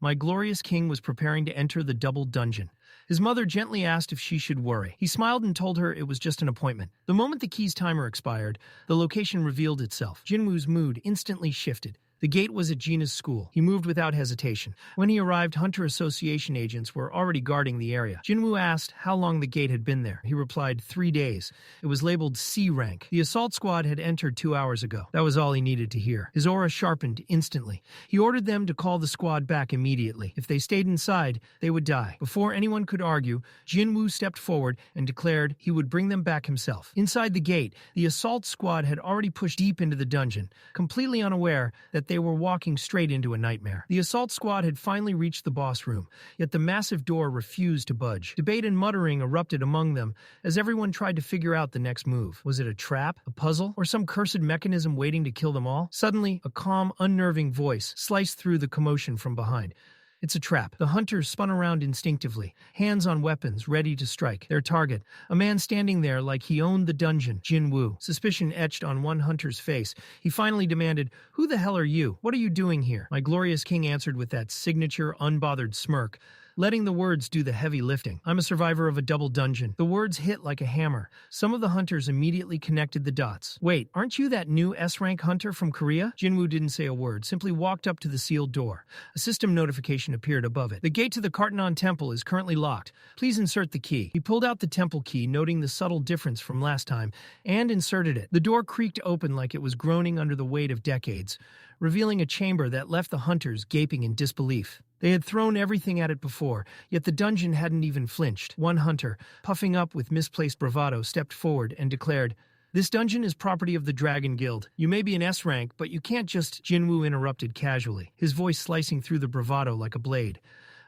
My glorious king was preparing to enter the double dungeon. His mother gently asked if she should worry. He smiled and told her it was just an appointment. The moment the key's timer expired, the location revealed itself. Jinwoo's mood instantly shifted. The gate was at Gina's school. He moved without hesitation. When he arrived, Hunter Association agents were already guarding the area. Jinwoo asked how long the gate had been there. He replied, 3 days. It was labeled C rank. The assault squad had entered 2 hours ago. That was all he needed to hear. His aura sharpened instantly. He ordered them to call the squad back immediately. If they stayed inside, they would die. Before anyone could argue, Jinwoo stepped forward and declared he would bring them back himself. Inside the gate, the assault squad had already pushed deep into the dungeon, completely unaware that they were walking straight into a nightmare. The assault squad had finally reached the boss room, yet the massive door refused to budge. Debate and muttering erupted among them as everyone tried to figure out the next move. Was it a trap, a puzzle, or some cursed mechanism waiting to kill them all? Suddenly, a calm, unnerving voice sliced through the commotion from behind. It's a trap. The hunters spun around instinctively, hands on weapons, ready to strike. Their target, a man standing there like he owned the dungeon, Jinwoo. Suspicion etched on one hunter's face. He finally demanded, "Who the hell are you? What are you doing here?" My glorious king answered with that signature, unbothered smirk, letting the words do the heavy lifting. "I'm a survivor of a double dungeon." The words hit like a hammer. Some of the hunters immediately connected the dots. "Wait, aren't you that new S-rank hunter from Korea?" Jinwoo didn't say a word, simply walked up to the sealed door. A system notification appeared above it. "The gate to the Kartanon Temple is currently locked. Please insert the key." He pulled out the temple key, noting the subtle difference from last time, and inserted it. The door creaked open like it was groaning under the weight of decades, revealing a chamber that left the hunters gaping in disbelief. They had thrown everything at it before, yet the dungeon hadn't even flinched. One hunter, puffing up with misplaced bravado, stepped forward and declared, "This dungeon is property of the Dragon Guild. You may be an S rank, but you can't just—" Jinwoo interrupted casually, his voice slicing through the bravado like a blade.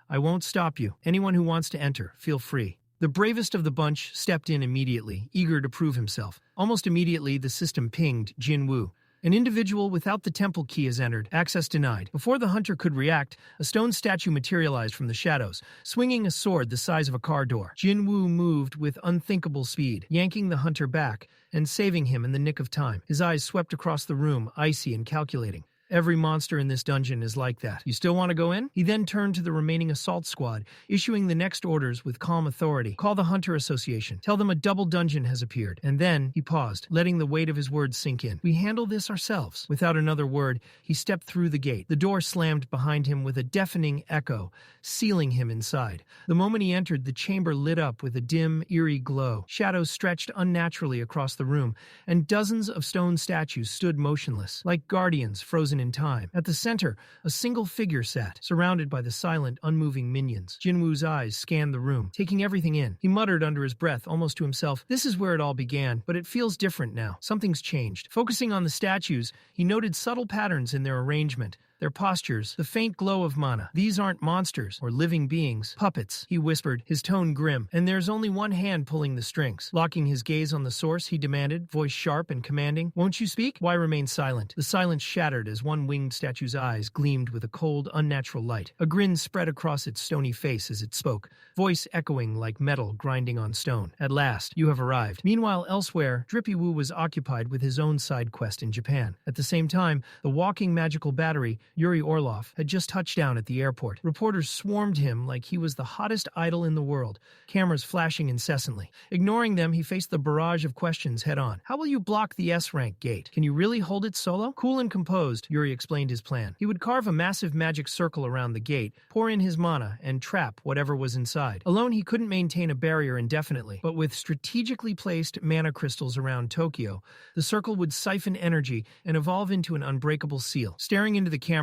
"I won't stop you. Anyone who wants to enter, feel free." The bravest of the bunch stepped in immediately, eager to prove himself. Almost immediately, the system pinged Jinwoo. "An individual without the temple key has entered. Access denied." Before the hunter could react, a stone statue materialized from the shadows, swinging a sword the size of a car door. Jinwoo moved with unthinkable speed, yanking the hunter back and saving him in the nick of time. His eyes swept across the room, icy and calculating. "Every monster in this dungeon is like that. You still want to go in?" He then turned to the remaining assault squad, issuing the next orders with calm authority. "Call the Hunter Association. Tell them a double dungeon has appeared." And then he paused, letting the weight of his words sink in. "We handle this ourselves." Without another word, he stepped through the gate. The door slammed behind him with a deafening echo, sealing him inside. The moment he entered, the chamber lit up with a dim, eerie glow. Shadows stretched unnaturally across the room, and dozens of stone statues stood motionless, like guardians frozen in time. At the center, a single figure sat, surrounded by the silent, unmoving minions. Jinwoo's eyes scanned the room, taking everything in. He muttered under his breath, almost to himself, "This is where it all began, but it feels different now. Something's changed." Focusing on the statues, he noted subtle patterns in their arrangement, their postures, the faint glow of mana. "These aren't monsters or living beings. Puppets," he whispered, his tone grim. "And there's only one hand pulling the strings." Locking his gaze on the source, he demanded, voice sharp and commanding, "Won't you speak?" Why remain silent? The silence shattered as one winged statue's eyes gleamed with a cold, unnatural light. A grin spread across its stony face as it spoke, voice echoing like metal grinding on stone. "At last, you have arrived." Meanwhile, elsewhere, Drippy Woo was occupied with his own side quest in Japan. At the same time, the walking magical battery, Yuri Orlov, had just touched down at the airport. Reporters swarmed him like he was the hottest idol in the world, cameras flashing incessantly. Ignoring them, he faced the barrage of questions head-on. "How will you block the S-rank gate? Can you really hold it solo?" Cool and composed, Yuri explained his plan. He would carve a massive magic circle around the gate, pour in his mana, and trap whatever was inside. Alone, he couldn't maintain a barrier indefinitely, but with strategically placed mana crystals around Tokyo, the circle would siphon energy and evolve into an unbreakable seal. Staring into the cameras,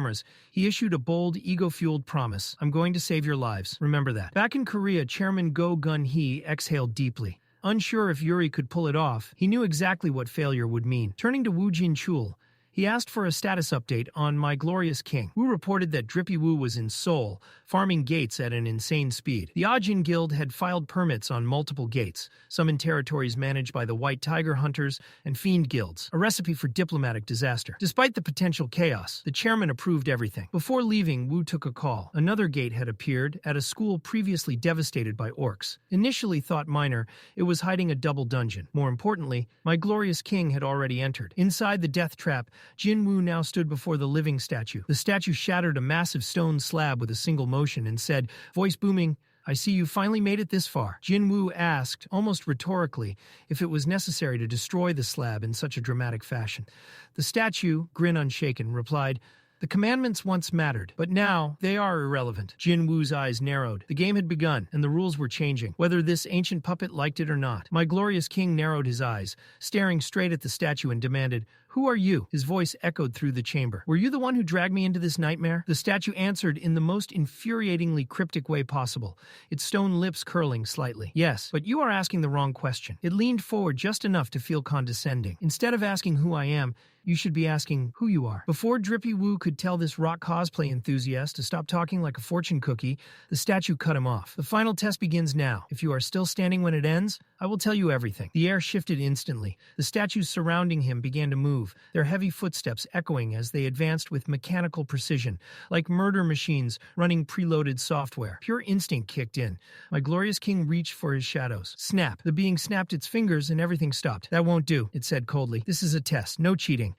he issued a bold, ego-fueled promise. "I'm going to save your lives. Remember that." Back in Korea, Chairman Go Gun-hee exhaled deeply. Unsure if Yuri could pull it off, he knew exactly what failure would mean. Turning to Woo Jin-chul, he asked for a status update on My Glorious King. Wu reported that Drippy Woo was in Seoul, farming gates at an insane speed. The Ajin Guild had filed permits on multiple gates, some in territories managed by the White Tiger Hunters and Fiend Guilds, a recipe for diplomatic disaster. Despite the potential chaos, the chairman approved everything. Before leaving, Wu took a call. Another gate had appeared at a school previously devastated by orcs. Initially thought minor, it was hiding a double dungeon. More importantly, My Glorious King had already entered. Inside the death trap, Jinwoo now stood before the living statue. The statue shattered a massive stone slab with a single motion and said, voice booming, I see you finally made it this far. Jinwoo asked, almost rhetorically, if it was necessary to destroy the slab in such a dramatic fashion. The statue, grin unshaken, replied, the commandments once mattered, but now they are irrelevant. Jinwoo's eyes narrowed. The game had begun, and the rules were changing, whether this ancient puppet liked it or not. My glorious king narrowed his eyes, staring straight at the statue and demanded, who are you? His voice echoed through the chamber. Were you the one who dragged me into this nightmare? The statue answered in the most infuriatingly cryptic way possible, its stone lips curling slightly. Yes, but you are asking the wrong question. It leaned forward just enough to feel condescending. Instead of asking who I am, you should be asking who you are. Before Drippy Woo could tell this rock cosplay enthusiast to stop talking like a fortune cookie, the statue cut him off. The final test begins now. If you are still standing when it ends, I will tell you everything. The air shifted instantly. The statues surrounding him began to move, their heavy footsteps echoing as they advanced with mechanical precision, like murder machines running preloaded software. Pure instinct kicked in. My glorious king reached for his shadows. Snap. The being snapped its fingers and everything stopped. That won't do, it said coldly. This is a test. No cheating.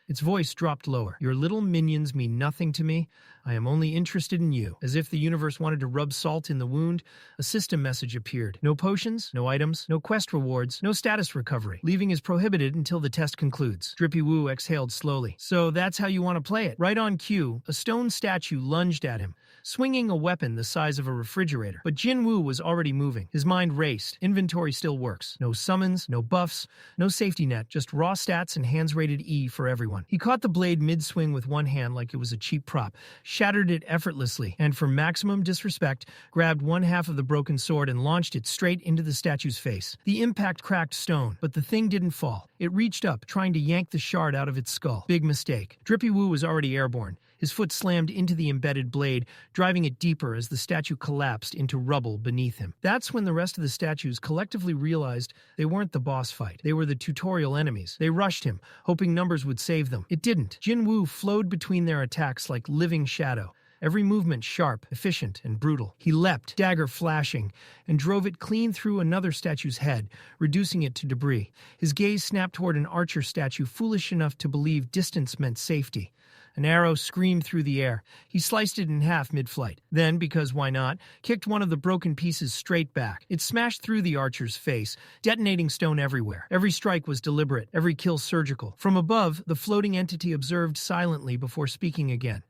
Its voice dropped lower. Your little minions mean nothing to me. I am only interested in you. As if the universe wanted to rub salt in the wound, a system message appeared. No potions, no items, no quest rewards, no status recovery. Leaving is prohibited until the test concludes. Drippy Woo exhaled slowly. So that's how you want to play it. Right on cue, a stone statue lunged at him, swinging a weapon the size of a refrigerator. But Jinwoo was already moving. His mind raced. Inventory still works. No summons, no buffs, no safety net, just raw stats and hands rated E for everyone. He caught the blade mid-swing with one hand like it was a cheap prop, shattered it effortlessly, and for maximum disrespect, grabbed one half of the broken sword and launched it straight into the statue's face. The impact cracked stone, but the thing didn't fall. It reached up, trying to yank the shard out of its skull. Big mistake. Drippy Woo was already airborne. His foot slammed into the embedded blade, driving it deeper as the statue collapsed into rubble beneath him. That's when the rest of the statues collectively realized they weren't the boss fight. They were the tutorial enemies. They rushed him, hoping numbers would save them. It didn't. Jinwoo flowed between their attacks like living shadow. Every movement sharp, efficient, and brutal. He leapt, dagger flashing, and drove it clean through another statue's head, reducing it to debris. His gaze snapped toward an archer statue foolish enough to believe distance meant safety. An arrow screamed through the air. He sliced it in half mid-flight. Then, because why not, kicked one of the broken pieces straight back. It smashed through the archer's face, detonating stone everywhere. Every strike was deliberate, every kill surgical. From above, the floating entity observed silently before speaking again.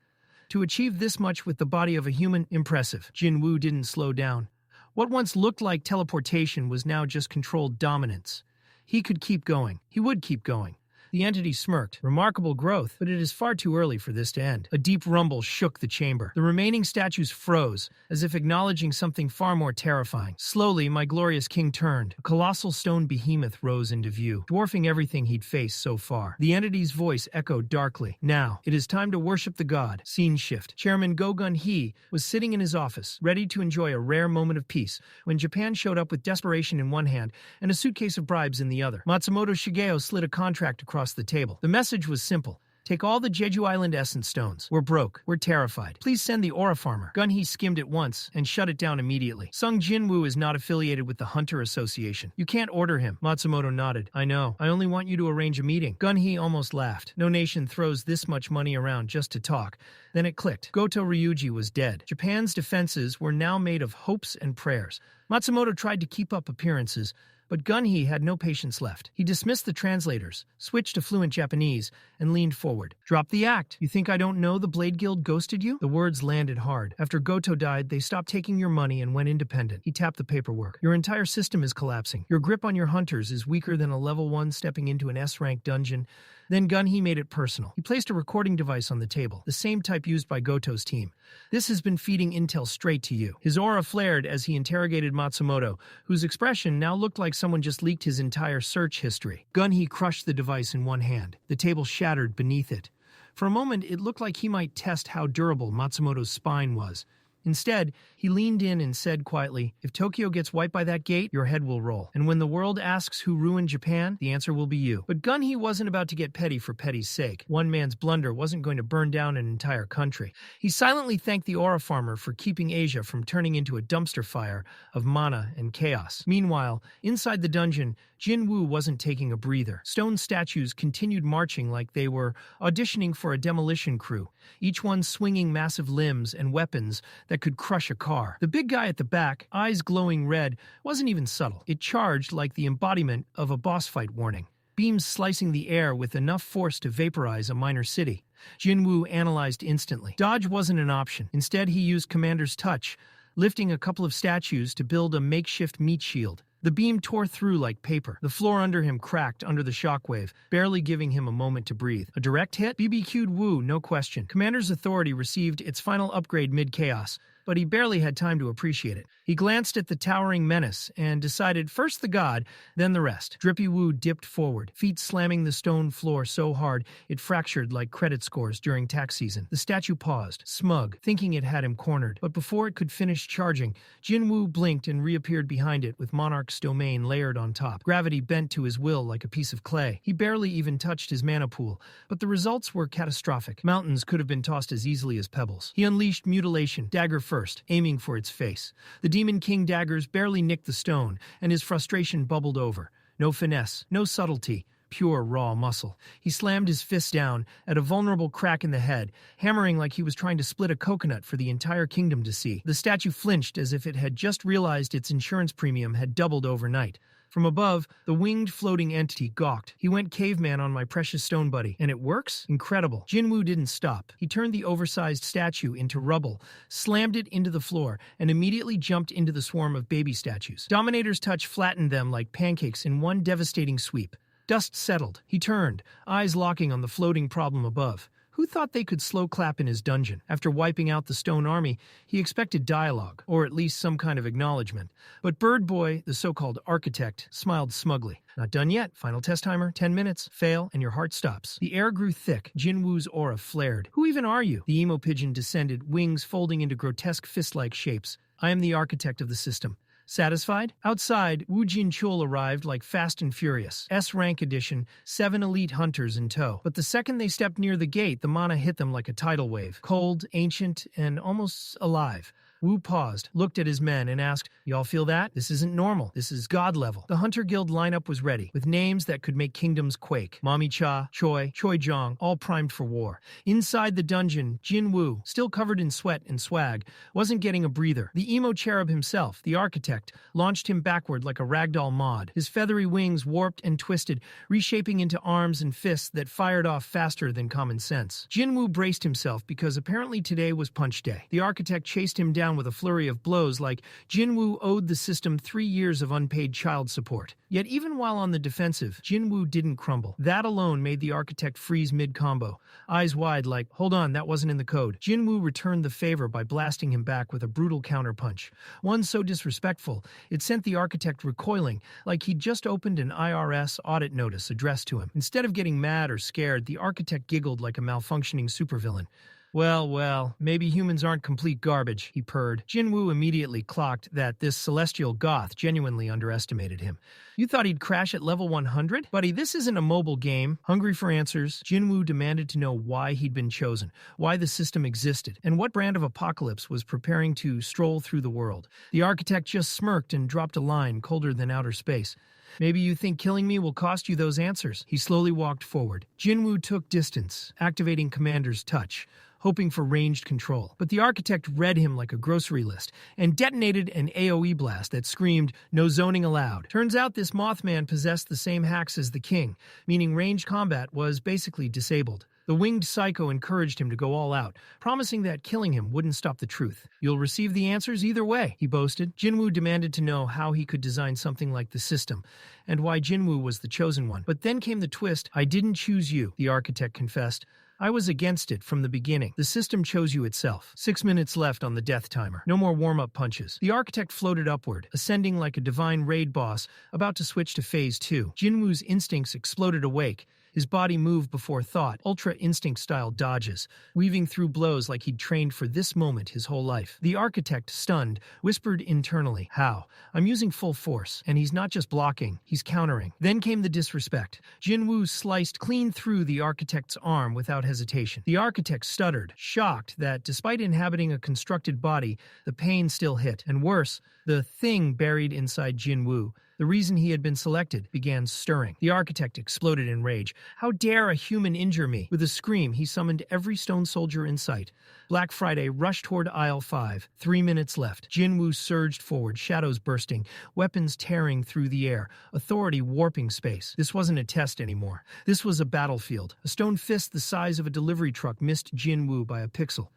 To achieve this much with the body of a human, impressive. Jinwoo didn't slow down. What once looked like teleportation was now just controlled dominance. He could keep going. He would keep going. The entity smirked. Remarkable growth, but it is far too early for this to end. A deep rumble shook the chamber. The remaining statues froze, as if acknowledging something far more terrifying. Slowly, my glorious king turned. A colossal stone behemoth rose into view, dwarfing everything he'd faced so far. The entity's voice echoed darkly. Now, it is time to worship the god. Scene shift. Chairman Go Gun-hee was sitting in his office, ready to enjoy a rare moment of peace, when Japan showed up with desperation in one hand and a suitcase of bribes in the other. Matsumoto Shigeo slid a contract across the table. The message was simple. Take all the Jeju Island essence stones. We're broke. We're terrified. Please send the Aura Farmer. Gun-hee skimmed it once and shut it down immediately. Sung Jinwoo is not affiliated with the Hunter Association. You can't order him. Matsumoto nodded. I know. I only want you to arrange a meeting. Gun-hee almost laughed. No nation throws this much money around just to talk. Then it clicked. Goto Ryuji was dead. Japan's defenses were now made of hopes and prayers. Matsumoto tried to keep up appearances, but Gun-hee had no patience left. He dismissed the translators, switched to fluent Japanese, and leaned forward. Drop the act. You think I don't know the Blade Guild ghosted you? The words landed hard. After Goto died, they stopped taking your money and went independent. He tapped the paperwork. Your entire system is collapsing. Your grip on your hunters is weaker than a level 1 stepping into an S-rank dungeon. Then Gun-hee made it personal. He placed a recording device on the table, the same type used by Goto's team. This has been feeding intel straight to you. His aura flared as he interrogated Matsumoto, whose expression now looked like someone just leaked his entire search history. Gun-hee crushed the device in one hand. The table shattered beneath it. For a moment, it looked like he might test how durable Matsumoto's spine was. Instead, he leaned in and said quietly, "If Tokyo gets wiped by that gate, your head will roll. And when the world asks who ruined Japan, the answer will be you." But Gunhee wasn't about to get petty for petty's sake. One man's blunder wasn't going to burn down an entire country. He silently thanked the aura farmer for keeping Asia from turning into a dumpster fire of mana and chaos. Meanwhile, inside the dungeon, Jinwoo wasn't taking a breather. Stone statues continued marching like they were auditioning for a demolition crew, each one swinging massive limbs and weapons that could crush a car. The big guy at the back, eyes glowing red, wasn't even subtle. It charged like the embodiment of a boss fight warning, beams slicing the air with enough force to vaporize a minor city. Jinwoo analyzed instantly. Dodge wasn't an option. Instead, he used Commander's touch, lifting a couple of statues to build a makeshift meat shield. The beam tore through like paper. The floor under him cracked under the shockwave, barely giving him a moment to breathe. A direct hit? BBQ'd Woo, no question. Commander's authority received its final upgrade mid-chaos, but he barely had time to appreciate it. He glanced at the towering menace and decided first the god, then the rest. Drippy Woo dipped forward, feet slamming the stone floor so hard it fractured like credit scores during tax season. The statue paused, smug, thinking it had him cornered. But before it could finish charging, Jinwoo blinked and reappeared behind it with Monarch's domain layered on top. Gravity bent to his will like a piece of clay. He barely even touched his mana pool, but the results were catastrophic. Mountains could have been tossed as easily as pebbles. He unleashed mutilation, dagger first, aiming for its face. The Demon King daggers barely nicked the stone, and his frustration bubbled over. No finesse, no subtlety, pure raw muscle. He slammed his fist down at a vulnerable crack in the head, hammering like he was trying to split a coconut for the entire kingdom to see. The statue flinched as if it had just realized its insurance premium had doubled overnight. From above, the winged floating entity gawked. "He went caveman on my precious stone buddy. And it works? Incredible." Jinwoo didn't stop. He turned the oversized statue into rubble, slammed it into the floor, and immediately jumped into the swarm of baby statues. Dominator's touch flattened them like pancakes in one devastating sweep. Dust settled. He turned, eyes locking on the floating problem above. Who thought they could slow clap in his dungeon? After wiping out the stone army, he expected dialogue, or at least some kind of acknowledgement. But Bird Boy, the so-called architect, smiled smugly. "Not done yet. Final test timer, 10 minutes. Fail, and your heart stops." The air grew thick. Jinwoo's aura flared. "Who even are you?" The emo pigeon descended, wings folding into grotesque fist-like shapes. "I am the architect of the system." Satisfied? Outside, Wu Jinchul arrived like Fast and Furious. S-rank edition, 7 elite hunters in tow. But the second they stepped near the gate, the mana hit them like a tidal wave. Cold, ancient, and almost alive. Wu paused, looked at his men, and asked, "Y'all feel that? This isn't normal. This is god level." The Hunter Guild lineup was ready, with names that could make kingdoms quake. Mami Cha, Choi, Choi Jong, all primed for war. Inside the dungeon, Jinwoo, still covered in sweat and swag, wasn't getting a breather. The emo cherub himself, the architect, launched him backward like a ragdoll mod. His feathery wings warped and twisted, reshaping into arms and fists that fired off faster than common sense. Jinwoo braced himself because apparently today was punch day. The architect chased him down with a flurry of blows like Jinwoo owed the system 3 years of unpaid child support. Yet even while on the defensive, Jinwoo didn't crumble. That alone made the architect freeze mid-combo, eyes wide like, "Hold on, that wasn't in the code." Jinwoo returned the favor by blasting him back with a brutal counterpunch. One so disrespectful, it sent the architect recoiling like he'd just opened an IRS audit notice addressed to him. Instead of getting mad or scared, the architect giggled like a malfunctioning supervillain. Well, maybe humans aren't complete garbage," he purred. Jinwoo immediately clocked that this celestial goth genuinely underestimated him. "You thought he'd crash at level 100? Buddy, this isn't a mobile game." Hungry for answers, Jinwoo demanded to know why he'd been chosen, why the system existed, and what brand of apocalypse was preparing to stroll through the world. The architect just smirked and dropped a line colder than outer space. "Maybe you think killing me will cost you those answers." He slowly walked forward. Jinwoo took distance, activating Commander's touch, hoping for ranged control. But the architect read him like a grocery list and detonated an AoE blast that screamed, "No zoning allowed." Turns out this Mothman possessed the same hacks as the king, meaning ranged combat was basically disabled. The winged psycho encouraged him to go all out, promising that killing him wouldn't stop the truth. "You'll receive the answers either way," he boasted. Jinwoo demanded to know how he could design something like the system, and why Jinwoo was the chosen one. But then came the twist. "I didn't choose you," the architect confessed. "I was against it from the beginning. The system chose you itself." 6 minutes left on the death timer. No more warm-up punches. The architect floated upward, ascending like a divine raid boss, about to switch to phase 2. Jinwoo's instincts exploded awake. His body moved before thought, ultra instinct-style dodges, weaving through blows like he'd trained for this moment his whole life. The architect, stunned, whispered internally, "How? I'm using full force, and he's not just blocking, he's countering." Then came the disrespect. Jinwoo sliced clean through the architect's arm without hesitation. The architect stuttered, shocked that despite inhabiting a constructed body, the pain still hit. And worse, the thing buried inside Jinwoo, the reason he had been selected, began stirring. The architect exploded in rage. "How dare a human injure me?" With a scream, he summoned every stone soldier in sight. Black Friday rushed toward aisle 5. 3 minutes left. Jinwoo surged forward, shadows bursting, weapons tearing through the air, authority warping space. This wasn't a test anymore. This was a battlefield. A stone fist the size of a delivery truck missed Jinwoo by a pixel.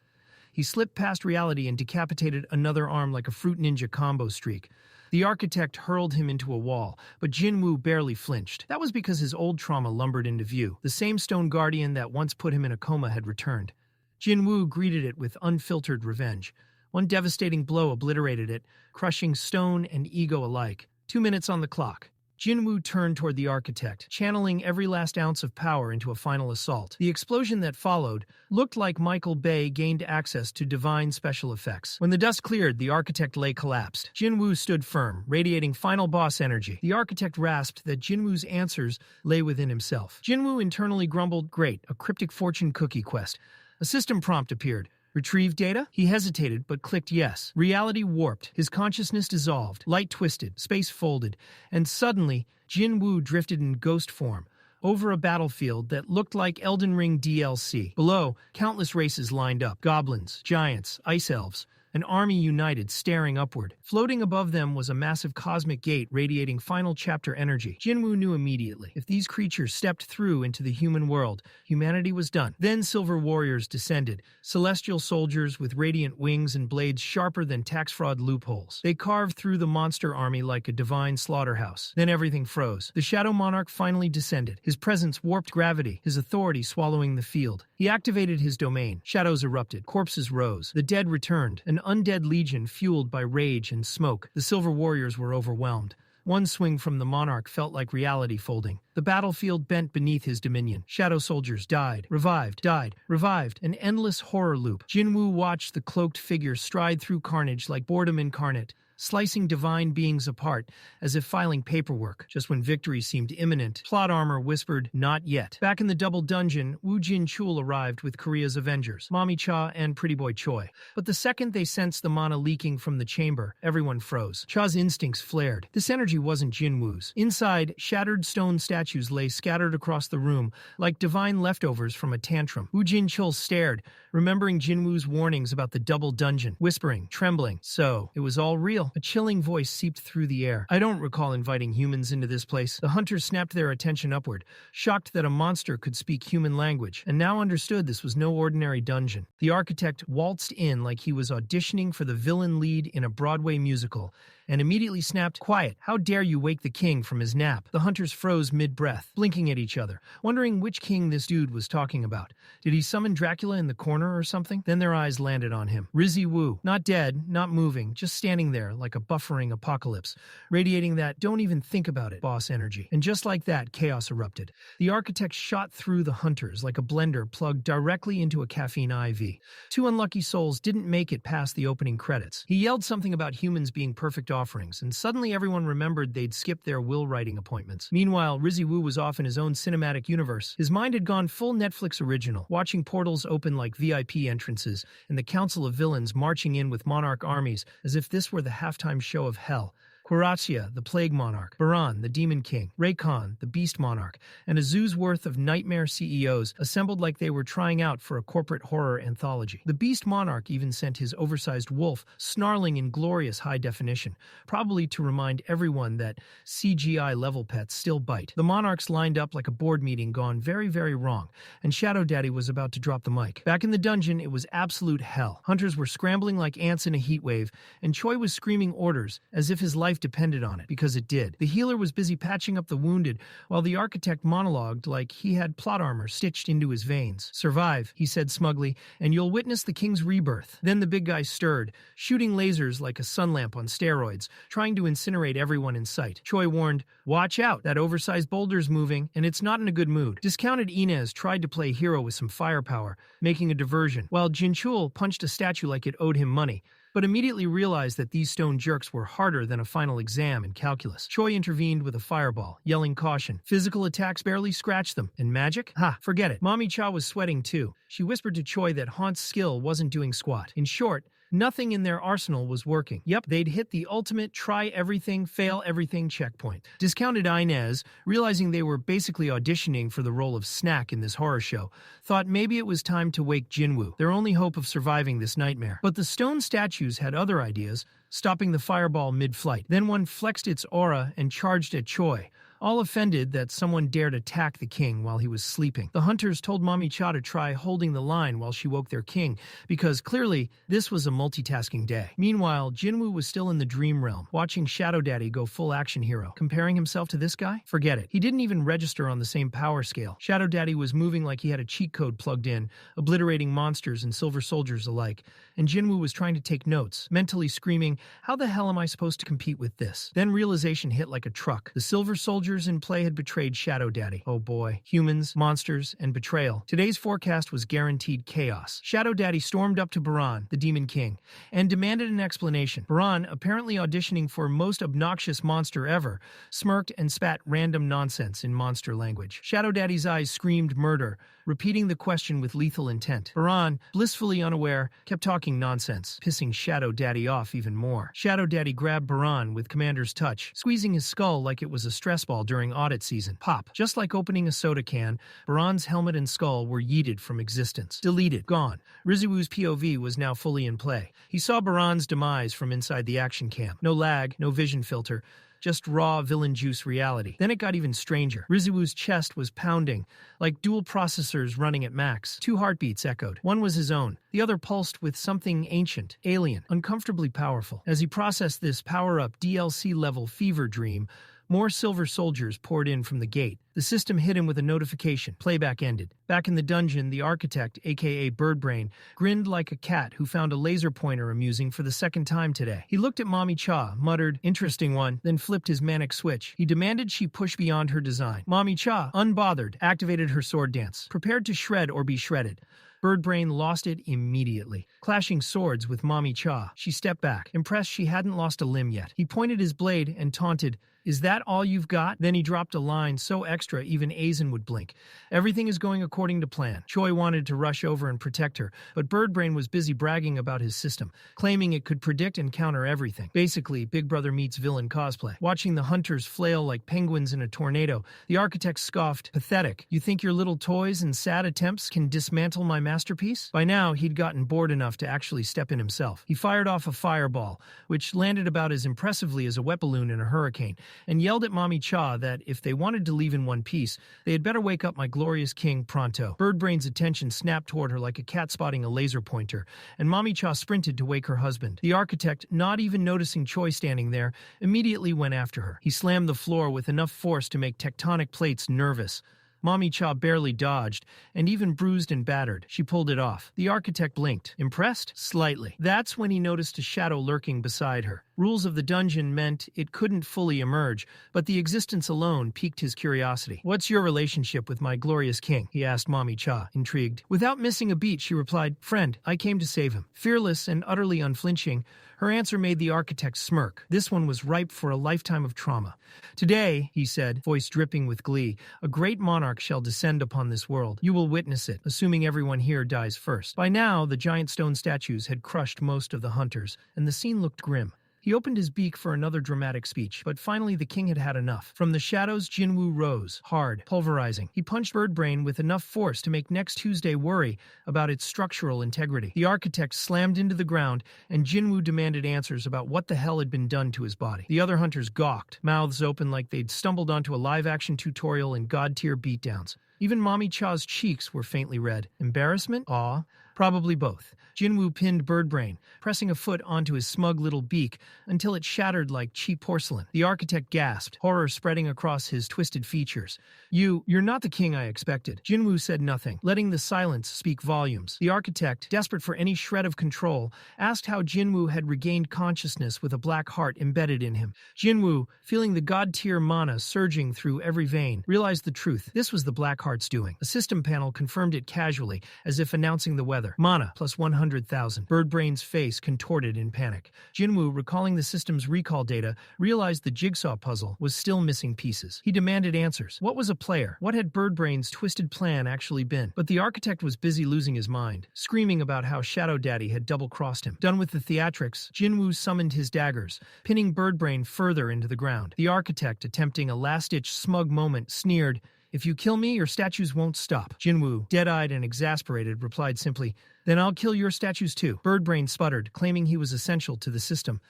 He slipped past reality and decapitated another arm like a Fruit Ninja combo streak. The architect hurled him into a wall, but Jinwoo barely flinched. That was because his old trauma lumbered into view. The same stone guardian that once put him in a coma had returned. Jinwoo greeted it with unfiltered revenge. One devastating blow obliterated it, crushing stone and ego alike. 2 minutes on the clock. Jinwoo turned toward the architect, channeling every last ounce of power into a final assault. The explosion that followed looked like Michael Bay gained access to divine special effects. When the dust cleared, the architect lay collapsed. Jinwoo stood firm, radiating final boss energy. The architect rasped that Jinwoo's answers lay within himself. Jinwoo internally grumbled, "Great, a cryptic fortune cookie quest." A system prompt appeared. Retrieve data? He hesitated, but clicked yes. Reality warped, his consciousness dissolved, light twisted, space folded, and suddenly, Jinwoo drifted in ghost form, over a battlefield that looked like Elden Ring DLC. Below, countless races lined up, goblins, giants, ice elves, an army united, staring upward. Floating above them was a massive cosmic gate radiating final chapter energy. Jinwoo knew immediately. If these creatures stepped through into the human world, humanity was done. Then silver warriors descended, celestial soldiers with radiant wings and blades sharper than tax fraud loopholes. They carved through the monster army like a divine slaughterhouse. Then everything froze. The Shadow Monarch finally descended. His presence warped gravity, his authority swallowing the field. He activated his domain. Shadows erupted. Corpses rose. The dead returned. An undead legion fueled by rage and smoke. The Silver Warriors were overwhelmed. One swing from the Monarch felt like reality folding. The battlefield bent beneath his dominion. Shadow soldiers died, revived, an endless horror loop. Jinwoo watched the cloaked figure stride through carnage like boredom incarnate, slicing divine beings apart as if filing paperwork. Just when victory seemed imminent, plot armor whispered, "Not yet." Back in the double dungeon, Woo Jin-chul arrived with Korea's Avengers, Mommy Cha and Pretty Boy Choi. But the second they sensed the mana leaking from the chamber, everyone froze. Cha's instincts flared. This energy wasn't Jinwoo's. Inside, shattered stone statues lay scattered across the room like divine leftovers from a tantrum. Woo Jin-chul stared, remembering Jinwoo's warnings about the double dungeon, whispering, trembling. So, it was all real. A chilling voice seeped through the air. "I don't recall inviting humans into this place." The hunters snapped their attention upward, shocked that a monster could speak human language, and now understood this was no ordinary dungeon. The architect waltzed in like he was auditioning for the villain lead in a Broadway musical, and immediately snapped, "Quiet! How dare you wake the king from his nap?" The hunters froze mid-breath, blinking at each other, wondering which king this dude was talking about. Did he summon Dracula in the corner or something? Then their eyes landed on him. Rizzy Woo, not dead, not moving, just standing there like a buffering apocalypse, radiating that "don't even think about it" boss energy. And just like that, chaos erupted. The architect shot through the hunters like a blender plugged directly into a caffeine IV. 2 unlucky souls didn't make it past the opening credits. He yelled something about humans being perfect offerings, and suddenly everyone remembered they'd skipped their will writing appointments. Meanwhile, Rizzy Woo was off in his own cinematic universe. His mind had gone full Netflix original, watching portals open like VIP entrances, and the Council of Villains marching in with Monarch armies as if this were the halftime show of hell. Quaratia, the Plague Monarch, Baran, the Demon King, Raycon, the Beast Monarch, and a zoo's worth of nightmare CEOs assembled like they were trying out for a corporate horror anthology. The Beast Monarch even sent his oversized wolf snarling in glorious high definition, probably to remind everyone that CGI level pets still bite. The Monarchs lined up like a board meeting gone very, very wrong, and Shadow Daddy was about to drop the mic. Back in the dungeon, it was absolute hell. Hunters were scrambling like ants in a heat wave, and Choi was screaming orders as if his life life depended on it, because it did. The healer was busy patching up the wounded, while the architect monologued like he had plot armor stitched into his veins. "Survive," he said smugly, "and you'll witness the king's rebirth." Then the big guy stirred, shooting lasers like a sun lamp on steroids, trying to incinerate everyone in sight. Choi warned, "Watch out, that oversized boulder's moving, and it's not in a good mood." Discounted Inez tried to play hero with some firepower, making a diversion, while Jinchul punched a statue like it owed him money, but immediately realized that these stone jerks were harder than a final exam in calculus. Choi intervened with a fireball, yelling caution. Physical attacks barely scratched them, and magic? Ha, forget it. Mommy Cha was sweating too. She whispered to Choi that Haunt's skill wasn't doing squat. In short, nothing in their arsenal was working. Yep, they'd hit the ultimate try everything, fail everything checkpoint. Discounted Inez, realizing they were basically auditioning for the role of Snack in this horror show, thought maybe it was time to wake Jinwoo, their only hope of surviving this nightmare. But the stone statues had other ideas, stopping the fireball mid-flight. Then one flexed its aura and charged at Choi, all offended that someone dared attack the king while he was sleeping. The hunters told Mommy Cha to try holding the line while she woke their king, because clearly this was a multitasking day. Meanwhile, Jinwoo was still in the dream realm, watching Shadow Daddy go full action hero. Comparing himself to this guy? Forget it. He didn't even register on the same power scale. Shadow Daddy was moving like he had a cheat code plugged in, obliterating monsters and silver soldiers alike, and Jinwoo was trying to take notes, mentally screaming, "How the hell am I supposed to compete with this?" Then realization hit like a truck. The silver soldiers in play had betrayed Shadow Daddy. Oh boy. Humans, monsters, and betrayal. Today's forecast was guaranteed chaos. Shadow Daddy stormed up to Baran, the Demon King, and demanded an explanation. Baran, apparently auditioning for most obnoxious monster ever, smirked and spat random nonsense in monster language. Shadow Daddy's eyes screamed murder, repeating the question with lethal intent. Baran, blissfully unaware, kept talking nonsense, pissing Shadow Daddy off even more. Shadow Daddy grabbed Baran with Commander's touch, squeezing his skull like it was a stress ball during audit season. Pop. Just like opening a soda can, Baran's helmet and skull were yeeted from existence. Deleted. Gone. Rizuwu's POV was now fully in play. He saw Baran's demise from inside the action cam. No lag, no vision filter, just raw villain juice reality. Then it got even stranger. Rizuwu's chest was pounding, like dual processors running at max. 2 heartbeats echoed. One was his own. The other pulsed with something ancient, alien, uncomfortably powerful. As he processed this power-up DLC-level fever dream, more silver soldiers poured in from the gate. The system hit him with a notification. Playback ended. Back in the dungeon, the architect, aka Birdbrain, grinned like a cat who found a laser pointer amusing for the second time today. He looked at Mommy Cha, muttered, "Interesting one," then flipped his manic switch. He demanded she push beyond her design. Mommy Cha, unbothered, activated her sword dance, prepared to shred or be shredded. Birdbrain lost it immediately. Clashing swords with Mommy Cha, she stepped back, impressed she hadn't lost a limb yet. He pointed his blade and taunted, "Is that all you've got?" Then he dropped a line so extra even Aizen would blink. Everything is going according to plan. Choi wanted to rush over and protect her, but Birdbrain was busy bragging about his system, claiming it could predict and counter everything. Basically, Big Brother meets villain cosplay. Watching the hunters flail like penguins in a tornado, the architect scoffed, "Pathetic. You think your little toys and sad attempts can dismantle my masterpiece?" By now, he'd gotten bored enough to actually step in himself. He fired off a fireball, which landed about as impressively as a wet balloon in a hurricane, and yelled at Mommy Cha that if they wanted to leave in one piece, they had better wake up my glorious king pronto. Birdbrain's attention snapped toward her like a cat spotting a laser pointer, and Mommy Cha sprinted to wake her husband. The architect, not even noticing Choi standing there, immediately went after her. He slammed the floor with enough force to make tectonic plates nervous. Mommy Cha barely dodged, and even bruised and battered. She pulled it off. The architect blinked. Impressed? Slightly. That's when he noticed a shadow lurking beside her. Rules of the dungeon meant it couldn't fully emerge, but the existence alone piqued his curiosity. "What's your relationship with my glorious king?" he asked Mommy Cha, intrigued. Without missing a beat, she replied, "Friend, I came to save him." Fearless and utterly unflinching, her answer made the architect smirk. This one was ripe for a lifetime of trauma. "Today," he said, voice dripping with glee, "a great monarch shall descend upon this world. You will witness it, assuming everyone here dies first." By now, the giant stone statues had crushed most of the hunters, and the scene looked grim. He opened his beak for another dramatic speech, but finally the king had had enough. From the shadows, Jinwoo rose, hard, pulverizing. He punched Birdbrain with enough force to make next Tuesday worry about its structural integrity. The architect slammed into the ground, and Jinwoo demanded answers about what the hell had been done to his body. The other hunters gawked, mouths open like they'd stumbled onto a live-action tutorial in god-tier beatdowns. Even Mommy Cha's cheeks were faintly red. Embarrassment? Awe? Probably both. Jinwoo pinned Birdbrain, pressing a foot onto his smug little beak until it shattered like cheap porcelain. The architect gasped, horror spreading across his twisted features. You're not the king I expected. Jinwoo said nothing, letting the silence speak volumes. The architect, desperate for any shred of control, asked how Jinwoo had regained consciousness with a black heart embedded in him. Jinwoo, feeling the god-tier mana surging through every vein, realized the truth. This was the black heart's doing. A system panel confirmed it casually, as if announcing the weather. Mana, plus 100,000. Birdbrain's face contorted in panic. Jinwoo, recalling the system's recall data, realized the jigsaw puzzle was still missing pieces. He demanded answers. What was a player? What had Birdbrain's twisted plan actually been? But the architect was busy losing his mind, screaming about how Shadow Daddy had double-crossed him. Done with the theatrics, Jinwoo summoned his daggers, pinning Birdbrain further into the ground. The architect, attempting a last-ditch smug moment, sneered, "If you kill me, your statues won't stop." Jinwoo, dead-eyed and exasperated, replied simply, "Then I'll kill your statues too." Birdbrain sputtered, claiming he was essential to the system.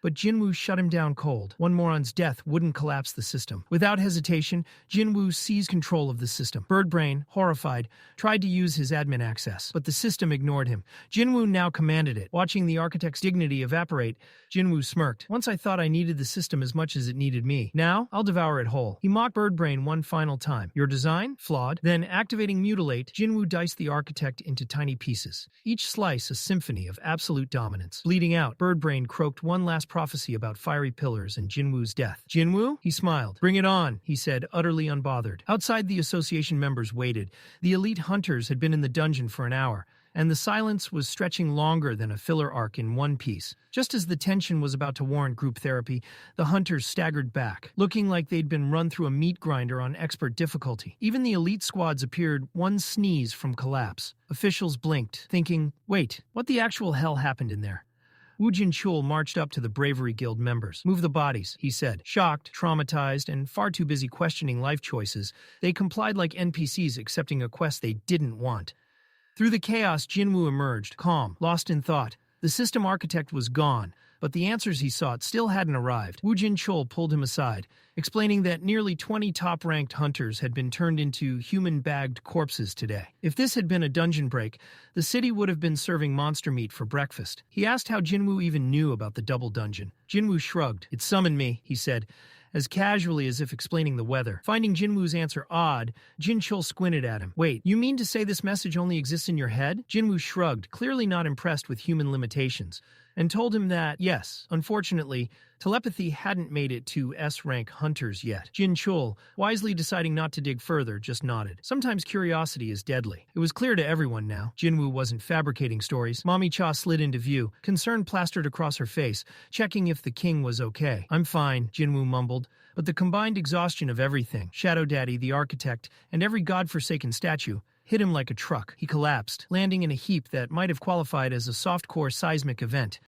But Jinwoo shut him down cold. One moron's death wouldn't collapse the system. Without hesitation, Jinwoo seized control of the system. Birdbrain, horrified, tried to use his admin access, but the system ignored him. Jinwoo now commanded it. Watching the architect's dignity evaporate, Jinwoo smirked. "Once I thought I needed the system as much as it needed me. Now, I'll devour it whole." He mocked Birdbrain one final time. "Your design? Flawed." Then, activating Mutilate, Jinwoo diced the architect into tiny pieces. Each slice a symphony of absolute dominance. Bleeding out, Birdbrain croaked one last prophecy about fiery pillars and Jinwoo's death. "Jinwoo?" He smiled. "Bring it on," he said, utterly unbothered. Outside, the association members waited. The elite hunters had been in the dungeon for an hour, and the silence was stretching longer than a filler arc in One Piece. Just as the tension was about to warrant group therapy, the hunters staggered back, looking like they'd been run through a meat grinder on expert difficulty. Even the elite squads appeared one sneeze from collapse. Officials blinked, thinking, wait, what the actual hell happened in there? Woo Jin-chul marched up to the Bravery Guild members. "Move the bodies," he said. Shocked, traumatized, and far too busy questioning life choices, they complied like NPCs accepting a quest they didn't want. Through the chaos, Jinwoo emerged, calm, lost in thought. The system architect was gone, but the answers he sought still hadn't arrived. Woo Jin-chul pulled him aside, explaining that nearly 20 top-ranked hunters had been turned into human-bagged corpses today. If this had been a dungeon break, the city would have been serving monster meat for breakfast. He asked how Jinwoo even knew about the double dungeon. Jinwoo shrugged. "It summoned me," he said, as casually as if explaining the weather. Finding Jinwoo's answer odd, Jin-chul squinted at him. "Wait, you mean to say this message only exists in your head?" Jinwoo shrugged, clearly not impressed with human limitations, and told him that, yes, unfortunately, telepathy hadn't made it to S-rank hunters yet. Jin-chul, wisely deciding not to dig further, just nodded. Sometimes curiosity is deadly. It was clear to everyone now. Jinwoo wasn't fabricating stories. Mommy Cha slid into view, concern plastered across her face, checking if the king was okay. "I'm fine," Jinwoo mumbled. But the combined exhaustion of everything, Shadow Daddy, the architect, and every godforsaken statue, hit him like a truck. He collapsed, landing in a heap that might have qualified as a softcore seismic event.